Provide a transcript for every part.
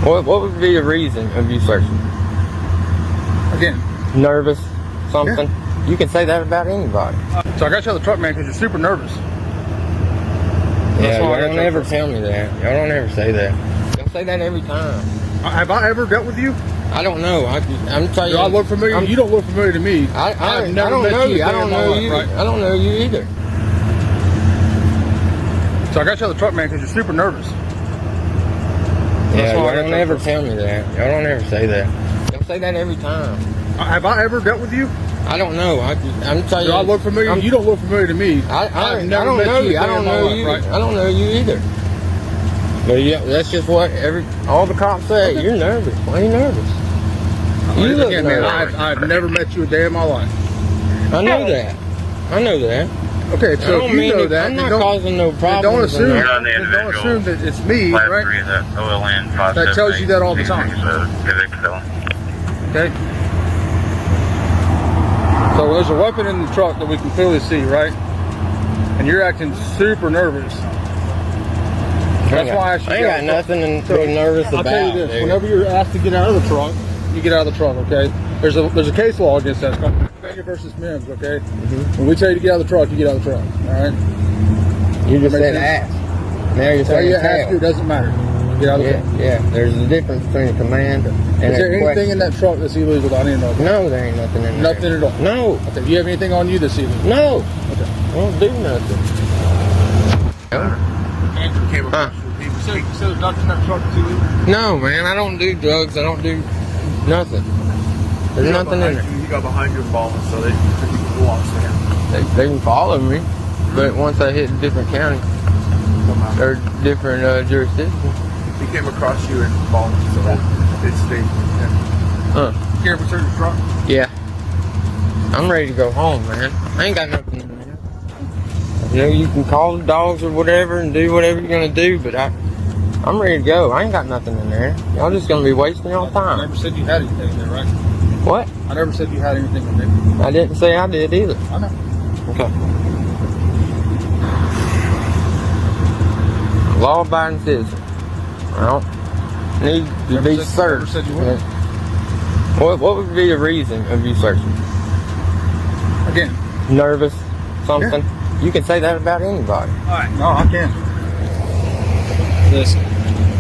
What would be the reason of you searching? Again. Nervous? Something? Yeah. You can say that about anybody. So I got you out of the truck, man, because you're super nervous. Yeah, y'all don't ever tell me that. Y'all don't ever say that. Y'all say that every time. Have I ever dealt with you? I don't know. I'm telling you. Do I look familiar? You don't look familiar to me. I don't know you. I don't know you. I don't know you either. So I got you out of the truck, man, because you're super nervous. Yeah, y'all don't ever tell me that. Y'all don't ever say that. Y'all say that every time. Have I ever dealt with you? I don't know. I'm telling you. Do I look familiar? You don't look familiar to me. I don't know you. I don't know you. I don't know you either. But yeah, that's just what all the cops say. Okay. You're nervous. Why are you nervous? You look nervous. I've never met you a day in my life. I know that. I know that. Okay, so if you know that, I'm not causing no problems. Don't assume that it's me, right? That tells you that all the time. Okay. So there's a weapon in the truck that we can clearly see, right? And you're acting super nervous. That's why I asked you. I ain't got nothing to be nervous about. I'll tell you this: whenever you're asked to get out of the truck, you get out of the truck. Okay? There's a case law against that. It's called Pennsylvania versus Mims. Okay? When we tell you to get out of the truck, you get out of the truck. All right? You just said ask. Now you're saying ask you. It doesn't matter. Get out of the truck. Yeah. There's a difference between a command and a Is there anything in that truck that's illegal that I need to know about? No, there ain't nothing in there. Nothing at all? No. Okay. Do you have anything on you that's illegal? No. Okay. I don't do nothing. Andrew came across you. You said there's nothing in that truck that's illegal? No, man. I don't do drugs. I don't do nothing. There's nothing in there. You got behind your following, so they can walk there. They can follow me, but once I hit a different county or different jurisdiction. He came across you and followed you, so it stayed. You care if we search the truck? Yeah. I'm ready to go home, man. I ain't got nothing in there. You know, you can call the dogs or whatever and do whatever you're gonna do, but I'm ready to go. I ain't got nothing in there. Y'all just gonna be wasting y'all time. I never said you had anything in there, right? What? I never said you had anything in there. I didn't say I did either. I know. Okay. Law-abiding citizen. I don't need to be searched. Never said you would. What would be the reason of you searching? Again. Nervous? Something? Yeah. You can say that about anybody. Alright. No, I can't. Listen,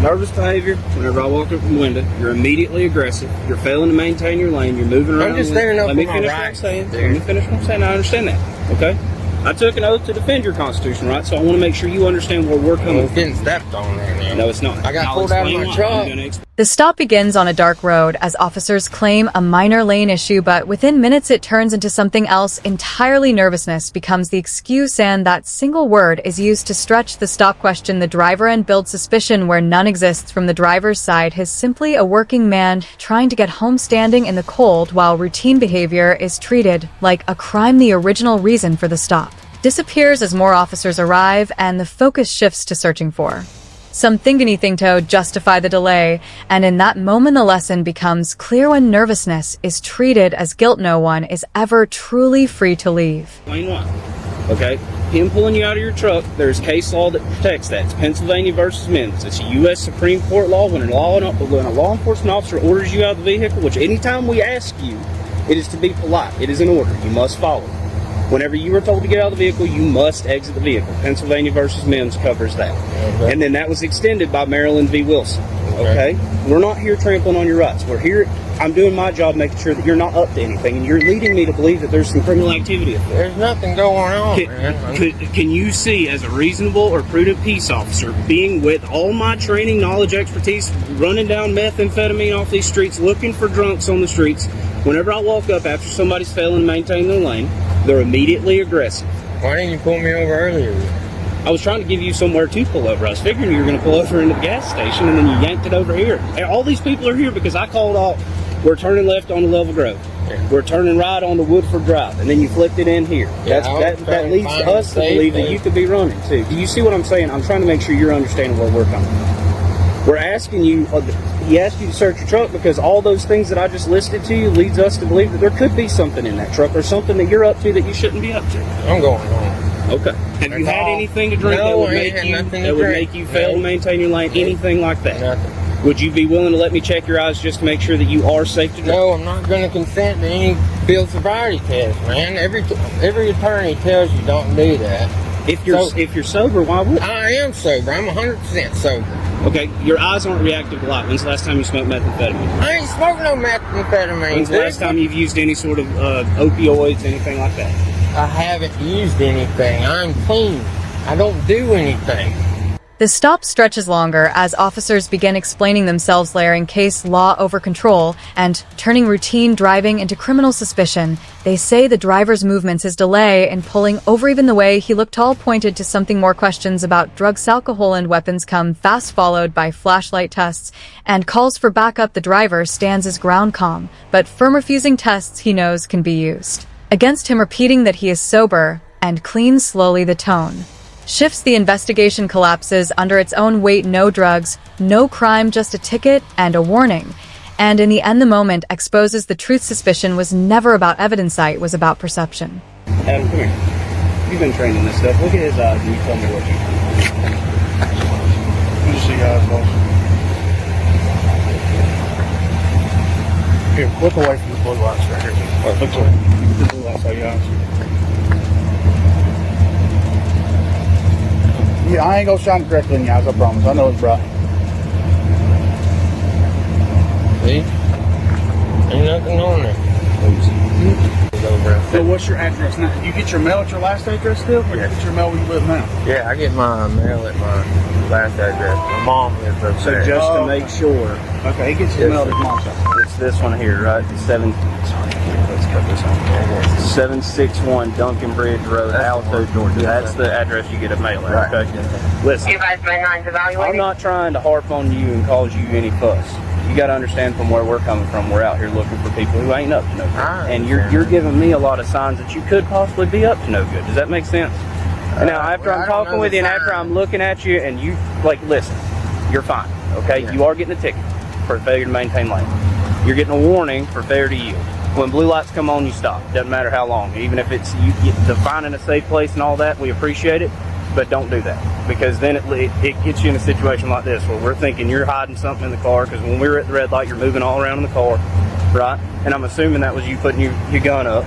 nervous behavior, whenever I walk up from the window, you're immediately aggressive, you're failing to maintain your lane, you're moving around. I'm just standing up Let me for my finish what I'm rights, saying. dude. Let me finish what I'm saying. I understand that, okay? I took an oath to defend your Constitution, right? So I want to make sure you understand where we're coming It's getting stepped on there now. No, it's not. I got I'll pulled out of explain my why. truck. I'm gonna explain. The stop begins on a dark road as officers claim a minor lane issue, but within minutes it turns into something else entirely. Nervousness becomes the excuse, and that single word is used to stretch the stop, question the driver, and build suspicion where none exists. From the driver's side, he's simply a working man trying to get home, standing in the cold, while routine behavior is treated like a crime. The original reason for the stop disappears as more officers arrive, and the focus shifts to searching for something, anything to justify the delay. And in that moment, the lesson becomes clear: when nervousness is treated as guilt, no one is ever truly free to leave. Explain why. Okay? Him pulling you out of your truck, there's case law that protects that. It's Pennsylvania versus Mims. It's a U.S. Supreme Court law. When a law enforcement officer orders you out of the vehicle, which anytime we ask you, it is to be polite. It is an order. You must follow. Whenever you were told to get out of the vehicle, you must exit the vehicle. Pennsylvania versus Mims covers that. Okay. And then that was extended by Maryland v. Wilson. Okay? We're not here trampling on your rights. We're here, I'm doing my job making sure that you're not up to anything, and you're leading me to believe that there's some criminal activity up there. There's nothing going on, man. Can you see, as a reasonable or prudent peace officer, being with all my training, knowledge, expertise, running down methamphetamine off these streets, looking for drunks on the streets, whenever I walk up after somebody's failing to maintain their lane, they're immediately aggressive. Why didn't you pull me over earlier? I was trying to give you somewhere to pull over. I was figuring you were going to pull over into the gas station, and then you yanked it over here. And all these people are here because I called off. We're turning left on the Level Grove. Yeah. We're turning right on the Woodford Drive, and then you flipped it in here. Yeah, that leads to us to believe that you could be running too. Do you see what I'm saying? I'm trying to make sure you're understanding where we're coming from. We're asking you. He asked you to search your truck because all those things that I just listed to you leads us to believe that there could be something in that truck or something that you're up to that you shouldn't be up to. I'm going home. Okay. Have you had anything to drink that would make you fail to maintain your lane? Anything like that? Nothing. Would you be willing to let me check your eyes just to make sure that you are safe to drive? No, I'm not going to consent to any field sobriety test, man. Every attorney tells you don't do that. If you're sober, why would? I am sober. I'm 100% sober. Okay, your eyes aren't reactive to light. When's the last time you smoked methamphetamine? I ain't smoked no methamphetamine. When's the last time you've used any sort of opioids, anything like that? I haven't used anything. I'm clean. I don't do anything. The stop stretches longer as officers begin explaining themselves, layering case law over control and turning routine driving into criminal suspicion. They say the driver's movements, his delay in pulling over, even the way he looked tall, pointed to something more. Questions about drugs, alcohol, and weapons come fast, followed by flashlight tests and calls for backup. The driver stands his ground calm, but firm, refusing tests he knows can be used against him, repeating that he is sober and clean. Slowly the tone shifts. The investigation collapses under its own weight. No drugs, no crime, just a ticket and a warning. And in the end, the moment exposes the truth. Suspicion was never about evidence, it was about perception. Adam, come here. You've been trained in this stuff. Look at his eyes and you tell me what you think. You see eyes, boss. Here, look away from the blue lights right here. All right, look away. The blue lights are your eyes. Yeah, I ain't gonna shine directly in your eyes, I promise. I know it's bright. See? Ain't nothing on there. So what's your address now? You get your mail at your last address still? Or you get your mail where you live now? Yeah, I get my mail at my last address. My mom lives up So there. just to make sure, Okay, he gets his mail at his mom's house. it's this one here, right? Let's cut this on. 761 Duncan Bridge Road, Alto, Georgia. That's the address you get a mail at, Right. okay? Listen, I'm not trying to harp on you and cause you any fuss. You got to understand from where we're coming from. We're out here looking for people who ain't up to no good, and you're giving me a lot of signs that you could possibly be up to no good. Does that make sense? And now after I'm talking with you, and after I'm looking at you, and you listen, you're fine. Okay, you are getting a ticket for failure to maintain lane. You're getting a warning for failure to yield. When blue lights come on, you stop. Doesn't matter how long. Even if it's you finding a safe place and all that, we appreciate it. But don't do that, because then it gets you in a situation like this where we're thinking you're hiding something in the car, because when we were at the red light, you're moving all around in the car, right? And I'm assuming that was you putting your gun up.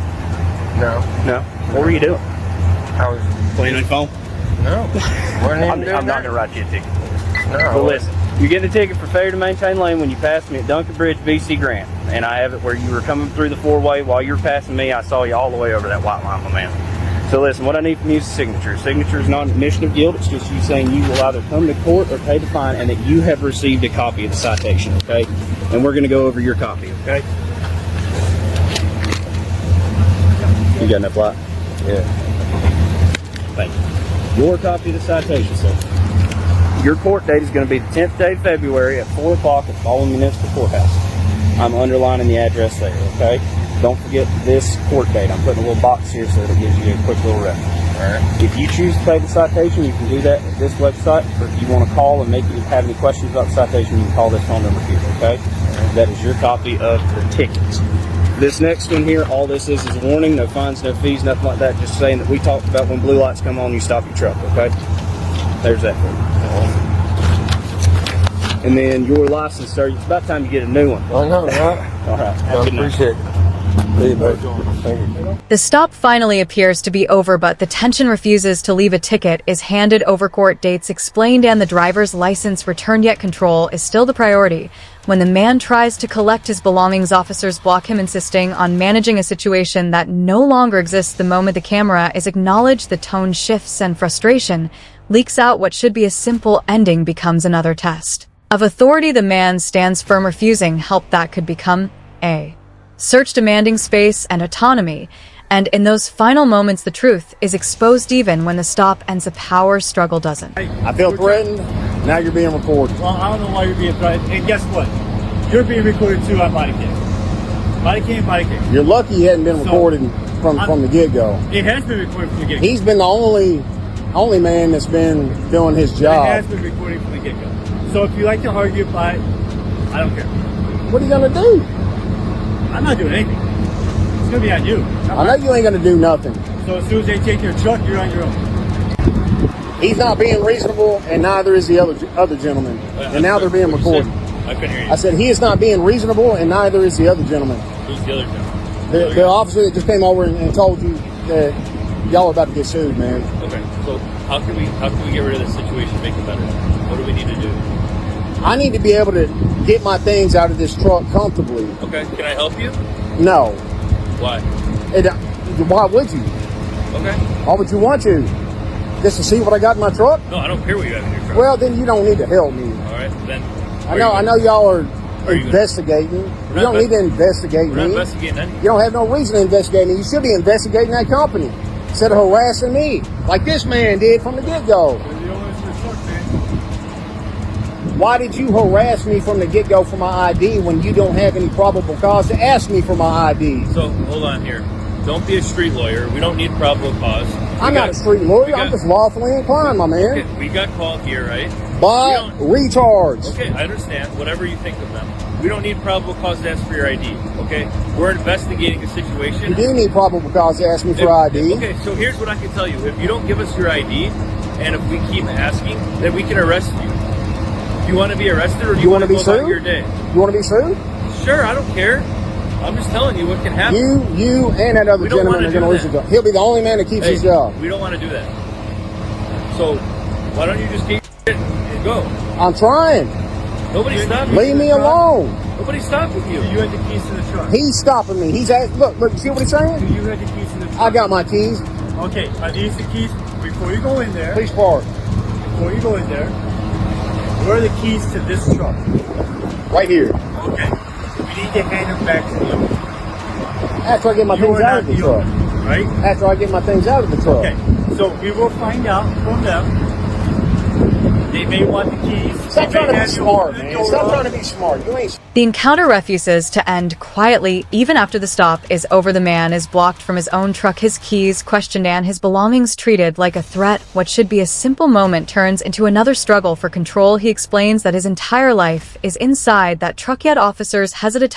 No. No? What were you doing? I was Playing on your phone? No. I'm not going to write you a ticket. No. But listen, you get a ticket for failure to maintain lane when you passed me at Duncan Bridge, BC Grant. And I have it where you were coming through the four-way. While you were passing me, I saw you all the way over that white line, my man. So listen, what I need from you is a signature. Signature is not an admission of guilt. It's just you saying you will either come to court or pay the fine, and that you have received a copy of the citation, okay? And we're going to go over your copy, okay? You got enough light? Yeah. Thank you. Your copy of the citation, sir. Your court date is going to be the 10th day of February at 4 o'clock at Baldwin Municipal Courthouse. I'm underlining the address there, okay? Don't forget this court date. I'm putting a little box here so that it gives you a quick little reference. All right. If you choose to pay the citation, you can do that at this website. Or if you want to call and have any questions about the citation, you can call this phone number here, okay? Right. That is your copy of the tickets. This next one here, all this is a warning. No fines, no fees, nothing like that. Just saying that we talked about when blue lights come on, you stop your truck, okay? There's that for you. And then your license, sir, it's about time you get a new one. I know, right? All right. I appreciate it. Thank you. The stop finally appears to be over, but the tension refuses to leave. A ticket is handed over, court dates explained, and the driver's license returned, yet control is still the priority. When the man tries to collect his belongings, officers block him, insisting on managing a situation that no longer exists. The moment the camera is acknowledged, the tone shifts and frustration leaks out. What should be a simple ending becomes another test of authority. The man stands firm, refusing help that could become a search, demanding space and autonomy. And in those final moments, the truth is exposed. Even when the stop ends, a power struggle doesn't. I feel threatened. Now you're being recorded. Well, I don't know why you're being threatened. And guess what? You're being recorded too on body cam. Body cam. You're lucky he hadn't been recorded from the get-go. It has been recorded from the get-go. He's been the only man that's been doing his It job. has been recorded from the get-go. So if you like to argue about it, I don't care. What are you gonna do? I'm not doing anything. It's gonna be on you. I know you ain't gonna do nothing. So as soon as they take your truck, you're on your own. He's not being reasonable, and neither is the other gentleman. And now they're being recorded. I couldn't hear you. I said he is not being reasonable, and neither is the other gentleman. Who's the other gentleman? The officer that just came over and told you that y'all are about to get sued, man. Okay, so how can we get rid of this situation, make it better? What do we need to do? I need to be able to get my things out of this truck comfortably. Okay, can I help you? No. Why? Why would you? Okay. Why would you want to? Just to see what I got in my truck? No, I don't care what you have in your truck. Well, then you don't need to help me. All right, then. I know y'all are you investigating. You don't need to investigate We're not me. investigating anything. You don't have no reason to investigate me. You should be investigating that company instead of harassing me, like this man did from the get-go. Why did you harass me from the get-go for my ID when you don't have any probable cause to ask me for my ID? So, hold on here. Don't be a street lawyer. We don't need probable cause. I'm not a street lawyer. I'm just lawfully inclined, my man. Okay, we got called here, right? By retards. Okay, I understand. Whatever you think of them. We don't need probable cause to ask for your ID, okay? We're investigating a situation. You do need probable cause to ask me for ID. Okay, so here's what I can tell you. If you don't give us your ID, and if we keep asking, then we can arrest you. Do you want to be arrested, or do you want to be go about sued? your day? You want to be sued? Sure, I don't care. I'm just telling you what can happen. You and that other gentleman are going to lose your job. He'll be the only man that keeps his job. We don't want to do that. So, why don't you just keep it and go? I'm trying. Nobody's stopping. Leave me alone. Nobody's stopping you. You had the keys to the truck. He's stopping me. He's at, look, see what he's saying? Do you have the keys to the truck? I got my keys. Okay, are these the keys? Before you go in there, Please park. before you go in there, where are the keys to this truck? Right here. Okay. We need to hand them back to the owner. After I get my You things are out not of the the truck. owner, right? After I get my things out of the truck. Okay. So we will find out from them. They may want the keys. Stop They may trying to be have you smart, open the man. door Stop up. trying to be smart. You ain't. The encounter refuses to end quietly even after the stop is over. The man is blocked from his own truck, his keys questioned, and his belongings treated like a threat. What should be a simple moment turns into another struggle for control. He explains that his entire life is inside that truck, yet officers hesitate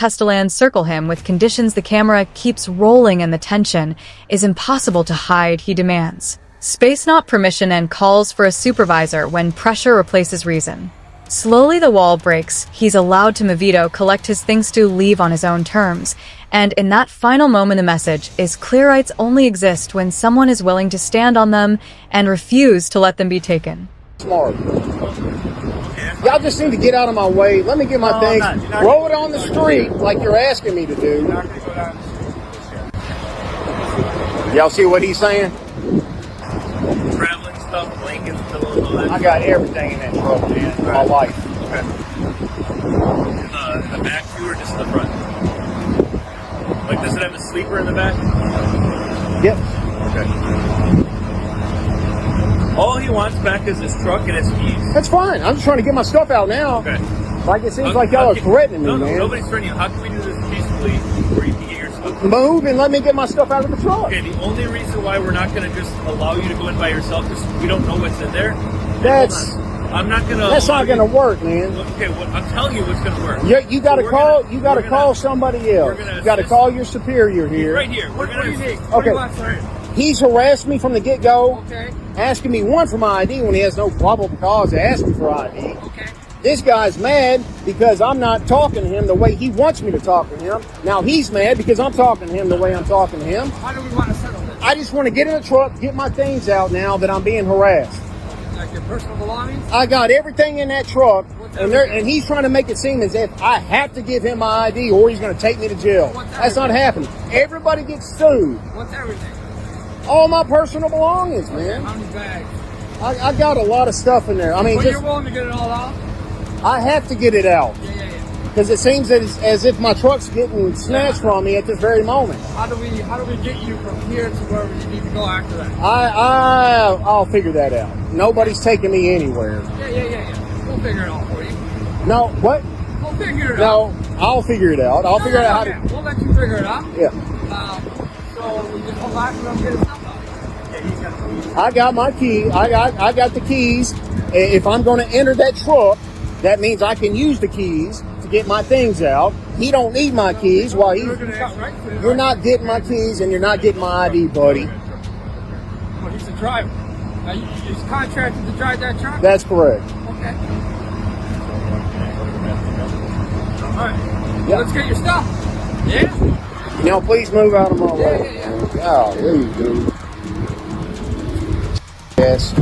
circle him with conditions. The camera keeps rolling and the tension is impossible to hide. He demands space, not permission, and calls for a supervisor when pressure replaces reason. Slowly the wall breaks. He's allowed to Mavito collect his things to leave on his own terms. And in that final moment, the message is clear: rights only exist when someone is willing to stand on them and refuse to let them be taken. Smart. Y'all just need to get out of my way. Let me get my things. Roll it on the street like you're asking me to do. Y'all see what he's saying? Traveling stuff, blankets, pillows, all that. I got everything in that truck, man. My life. Okay. In the back too, or just in the front? Like, does it have a sleeper in the back? Yep. Okay. All he wants back is his truck and his keys. That's fine. I'm just trying to get my stuff out now. Okay. Like it seems like y'all are threatening me, no, man. Nobody's threatening you. How can we do this peacefully where you can get your stuff? Move and let me get my stuff out of the truck. Okay, the only reason why we're not going to just allow you to go in by yourself is we don't know what's in there. That's I'm not going to. That's not going to work, man. Okay, well, I'm telling you what's going to work. You got to So call. we're You got to gonna- call somebody else. gonna You got to assist- call your superior He's here. right here. We're going to. Okay. He's harassed me from the get-go, asking me for my ID when he has no probable cause to ask me for ID. Okay. This guy's mad because I'm not talking to him the way he wants me to talk to him. Now he's mad because I'm talking to him the way I'm talking to him. How do we want to settle this? I just want to get in the truck, get my things out now that I'm being harassed. Like your personal belongings? I got everything in that truck, and he's trying to make it seem as if I have to give him my ID or he's going to take me to jail. That's not happening. Everybody gets sued. What's everything? All my personal belongings, man. How many bags? I got a lot of stuff in there. I mean, Well, just you're willing to get it all out? I have to get it out Yeah. because it seems that it's as if my truck's getting snatched from me at this very moment. How do we get you from here to wherever you need to go after that? I'll figure that out. Nobody's taking me anywhere. Yeah. We'll figure it out for you. No, what? We'll figure it out. No, I'll figure it out. I'll figure out how to. We'll let you figure it out. Yeah. So we just come back and we'll get it stuff out. I got my key. I got the keys. If I'm going to enter that truck, that means I can use the keys to get my things out. He don't need my keys while he's. You're not getting my keys and you're not getting my ID, buddy. Well, he's the driver. Now, he's contracted to drive that truck? That's correct. Okay. Alright. Yeah. Let's get your stuff. Yeah? You know, please move out of my way. Yeah. Oh, there you go. Yes.